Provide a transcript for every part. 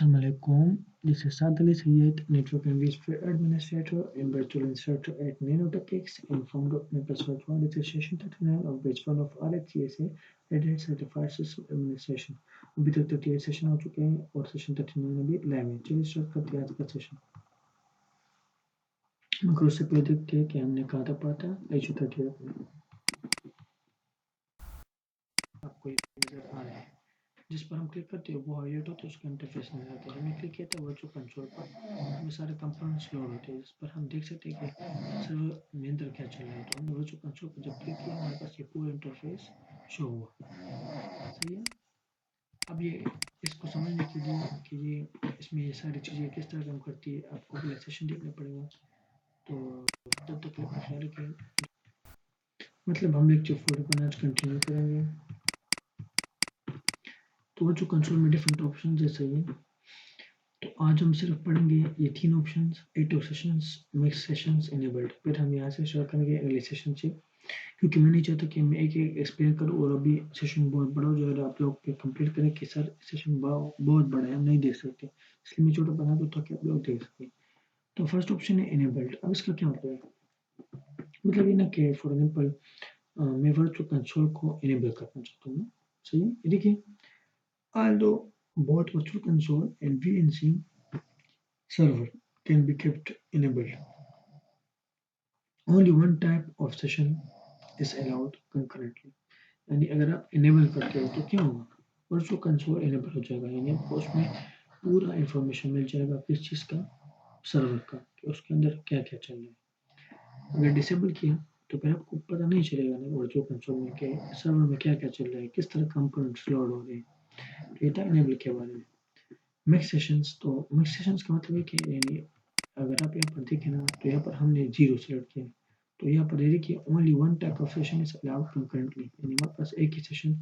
Assalamualaikum. This is Sadali Syed, Network and vSphere Administrator and Virtual Instructor at Nanotechnics and founder of episode 1. This is session 39 of batch 1 of RHCSA, Red Hat Certified System Administration. अभी तक 38 session हो चुके हैं और session 39 अभी live है। चलिए start करते हैं आज का सेशन। मगर उससे पहले देखते हैं कि हमने कहा था पढ़ा था इशू 38 में। आपको ये नजर आ रहा है जिस पर हम क्लिक करते हैं वो हाईलाइट होता है, उसका इंटरफेस नजर आता है। हमने क्लिक किया था वर्चुअल कंसोल पर, हमें सारे कंपोनेंट्स लोड होते हैं। इस पर हम देख सकते हैं कि सर्वर में अंदर क्या चल रहा है। तो हमने वर्चुअल कंसोल पर जब क्लिक किया हमारे पास ये पूरा इंटरफेस शो हुआ। सही है। अब ये इसको समझने के लिए कि ये इसमें ये सारी चीज़ें किस तरह काम करती है आपको पहले सेशन देखना पड़ेगा। तो तब तक अपना ख्याल रखें। मतलब हम लेक्चर 4 पर आज कंटिन्यू करेंगे। तो वर्चुअल कंसोल में डिफरेंट ऑप्शन जैसे ये, तो आज हम सिर्फ पढ़ेंगे ये 3 options, 8 sessions, mix sessions, enabled. फिर हम यहाँ से शुरू करेंगे अगले सेशन से, क्योंकि मैं नहीं चाहता कि मैं एक एक एक्सप्लेन करूँ और अभी सेशन बहुत बड़ा हो जाएगा। आप लोग पे कंप्लीट करें कि सर सेशन बहुत बड़ा है, हम नहीं देख सकते, इसलिए मैं छोटा बना दूँ ताकि आप लोग देख सकें। तो फर्स्ट ऑप्शन है इनेबल्ड। अब इसका क्या मतलब है? मतलब ये ना कि फॉर एग्जाम्पल मैं वर्चुअल कंसोल को इनेबल करना चाहता हूँ। सही है। ये देखिए, although both virtual console and VNC server can be kept enabled, only one type of session is allowed concurrently. यानी अगर आप इनेबल करते हो तो क्या होगा, वर्चुअल कंसोल इनेबल हो जाएगा, यानी आपको उसमें पूरा इंफॉर्मेशन मिल जाएगा किस चीज़ का, सर्वर का, कि उसके अंदर क्या क्या चल रहा है। अगर डिसेबल किया तो फिर आपको पता नहीं चलेगा ना वर्चुअल कंसोल में कि सर्वर में क्या क्या चल रहा है, किस तरह कंपोनेंट्स लोड हो रहे हैं। तो ये था इनेबल के बारे में। मिक्स सेशंस, तो मिक्स सेशंस का मतलब है कि यानी अगर आप यहाँ पर देखें ना, तो यहाँ पर हमने 0 सेलेक्ट किया, तो यहाँ पर देखिए only one type of session is allowed concurrently, यानी हमारे पास एक ही सेशन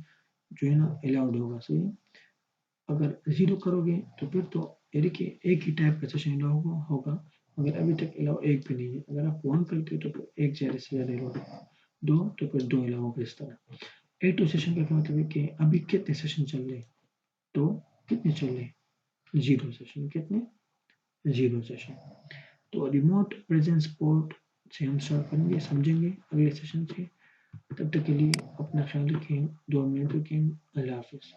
जो है ना अलाउड होगा। सही है। अगर 0 करोगे तो फिर तो ये देखिए एक ही टाइप का सेशन अलाउ होगा, मगर अभी तक अलाउ एक भी नहीं है। अगर आप 1 करते हो तो फिर एक ज़्यादा से ज़्यादा अलाउ होगा, 2 तो फिर 2 अलाउ होगा। इस तरह 8 सेशन का मतलब है कि अभी कितने सेशन चल रहे हैं, तो कितने चल रहे हैं, 0 सेशन। कितने, 0 सेशन। तो रिमोट प्रेजेंस पोर्ट से हम स्टार्ट करेंगे, समझेंगे अगले सेशन से। तब तक के लिए अपना ख्याल रखें, दुआ में रखें। अल्लाह हाफिज़।